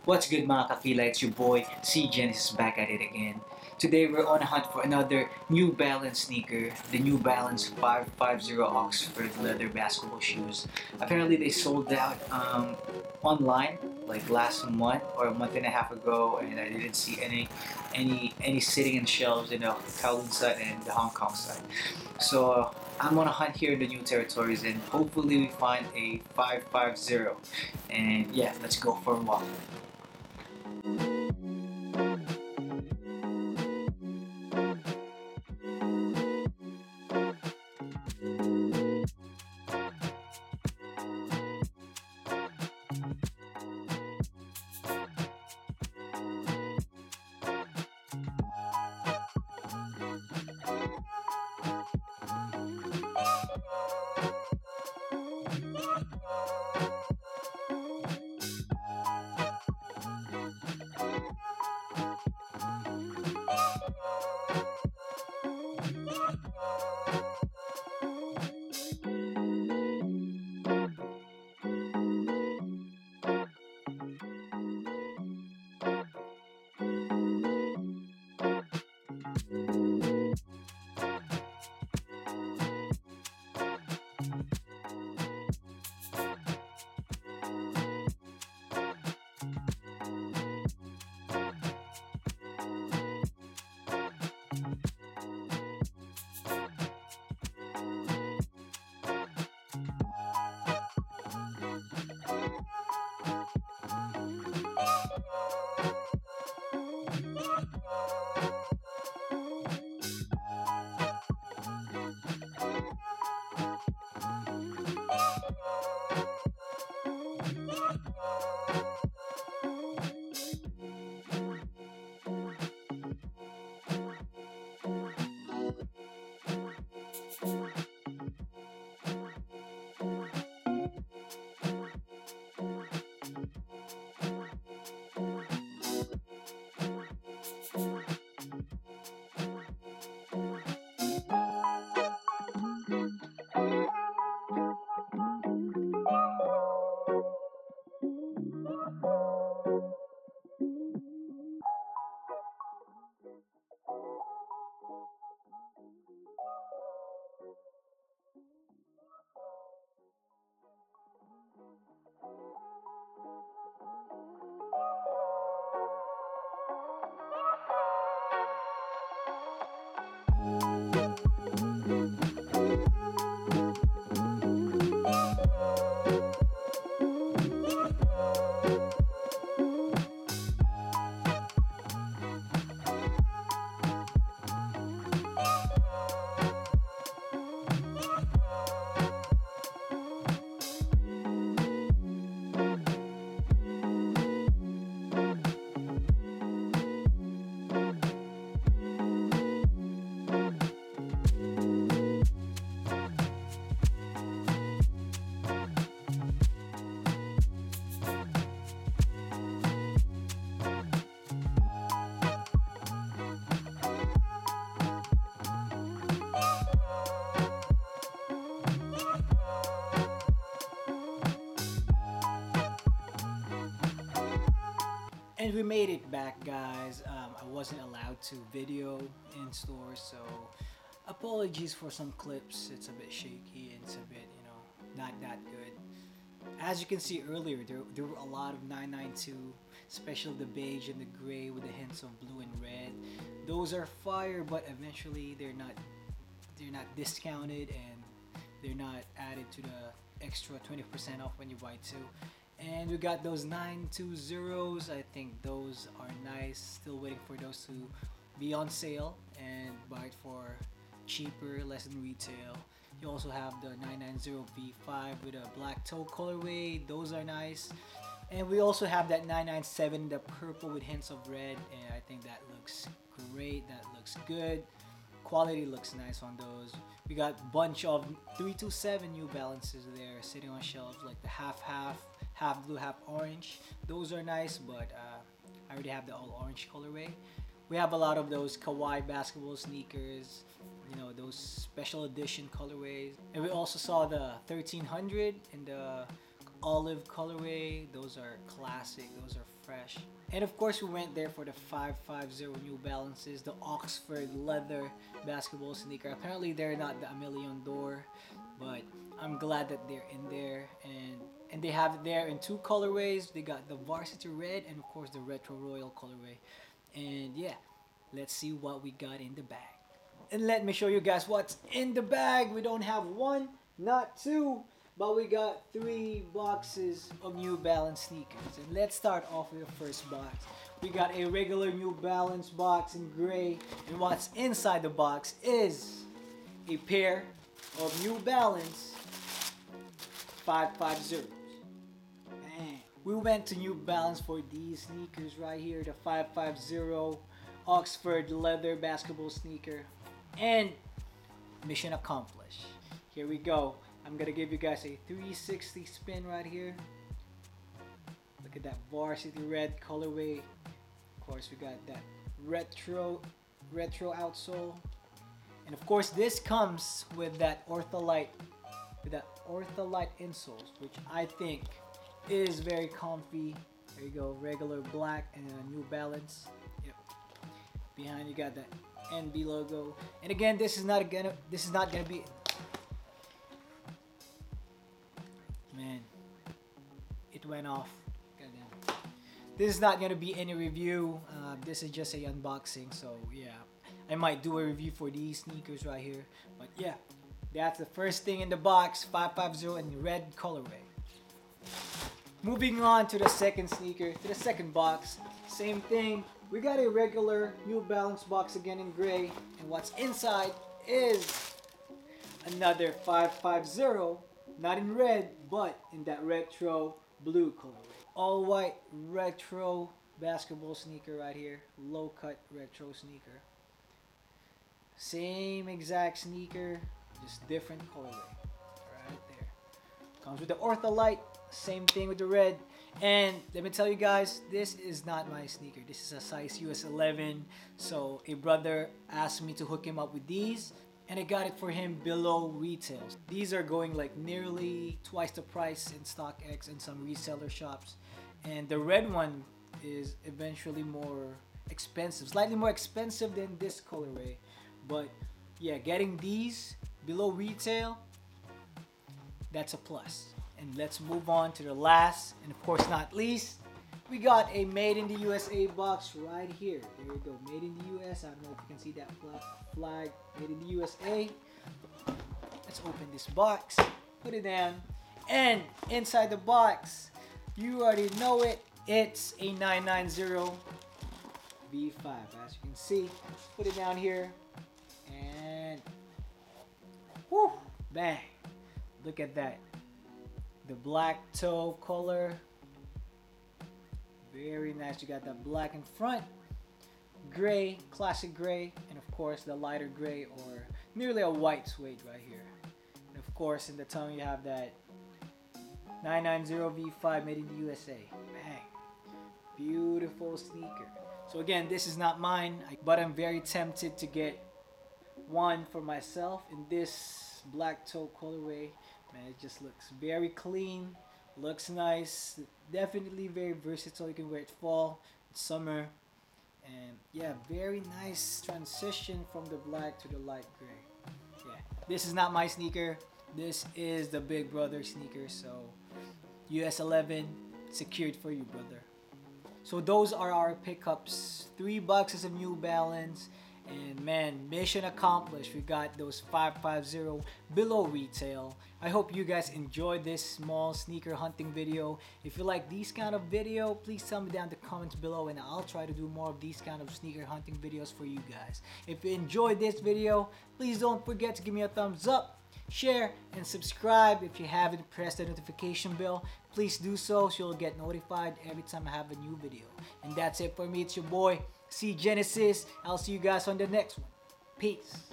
What's good mga kakila? It's your boy, C Genesis back at it again. Today we're on a hunt for another New Balance sneaker, the New Balance 550 Oxford leather basketball shoes. Apparently they sold out online like last month or a month and a half ago, and I didn't see any sitting in shelves in the Kowloon side and the Hong Kong side. So I'm on a hunt here in the new territories, and hopefully we find a 550. And yeah, let's go for a walk. And we made it back, guys. I wasn't allowed to video in store, so apologies for some clips. It's a bit shaky and it's a bit, not that good. As you can see earlier, there were a lot of 992, especially the beige and the gray with the hints of blue and red. Those are fire, but eventually they're not discounted and they're not added to the extra 20% off when you buy two. And we got those 920s. I think those are nice. Still waiting for those to be on sale and buy it for cheaper, less than retail. You also have the 990V5 with a black toe colorway. Those are nice. And we also have that 997, the purple with hints of red, and I think that looks great. That looks good. Quality looks nice on those. We got a bunch of 327 New Balances there sitting on shelves, like the half blue, half orange. Those are nice, but I already have the all orange colorway. We have a lot of those kawaii basketball sneakers, those special edition colorways. And we also saw the 1300 and the olive colorway. Those are classic, those are fresh. And of course we went there for the 550 New Balances, the Oxford leather basketball sneaker. Apparently they're not the Aime Leon Dore, but I'm glad that they're in there, and they have it there in two colorways. They got the varsity red and of course the retro royal colorway. And yeah, let's see what we got in the bag. And let me show you guys what's in the bag. We don't have one, not two, but we got 3 boxes of New Balance sneakers. And let's start off with the first box. We got a regular New Balance box in gray, and what's inside the box is a pair of New Balance 550s. Bang. We went to New Balance for these sneakers right here, the 550 Oxford leather basketball sneaker. And mission accomplished. Here we go. I'm gonna give you guys a 360 spin right here. Look at that varsity red colorway. Of course, we got that retro outsole, and of course, this comes with that ortholite insoles, which I think is very comfy. There you go, regular black and a New Balance. Yep. Behind you got that NB logo, and again, this is not gonna be. Man, it went off. Goddamn. This is not gonna be any review. This is just a unboxing, so yeah, I might do a review for these sneakers right here. But yeah, that's the first thing in the box, 550 in red colorway. Moving on to the second sneaker, to the second box, same thing. We got a regular New Balance box again in gray, and what's inside is another 550, not in red, but in that retro blue colorway. All white retro basketball sneaker right here, low cut retro sneaker. Same exact sneaker, just different colorway. Right there. Comes with the ortholite, same thing with the red. And let me tell you guys, this is not my sneaker. This is a size US 11. So a brother asked me to hook him up with these, and I got it for him below retail. These are going like nearly twice the price in StockX and some reseller shops. And the red one is eventually more expensive, slightly more expensive than this colorway. But yeah, getting these below retail, that's a plus. And let's move on to the last, and of course not least, we got a Made in the USA box right here. There you go, Made in the US. I don't know if you can see that flag, Made in the USA. Let's open this box, put it down, and inside the box, you already know it, it's a 990V5. As you can see, put it down here, and whoo, bang! Look at that. The black toe color, very nice. You got that black in front, gray, classic gray, and of course the lighter gray or nearly a white suede right here. And of course in the tongue you have that 990V5 Made in the USA. Bang, beautiful sneaker. So again, this is not mine, but I'm very tempted to get one for myself in this black toe colorway. Man, it just looks very clean, looks nice, definitely very versatile. You can wear it fall, summer, and yeah, very nice transition from the black to the light gray. Yeah, this is not my sneaker. This is the big brother sneaker, so US 11 secured for you, brother. So those are our pickups. 3 boxes of New Balance. And man, mission accomplished. We got those 550 below retail. I hope you guys enjoyed this small sneaker hunting video. If you like these kind of video, please tell me down in the comments below, and I'll try to do more of these kind of sneaker hunting videos for you guys. If you enjoyed this video, please don't forget to give me a thumbs up, share, and subscribe. If you haven't pressed the notification bell, please do so you'll get notified every time I have a new video. And that's it for me. It's your boy C Genesis. I'll see you guys on the next one. Peace.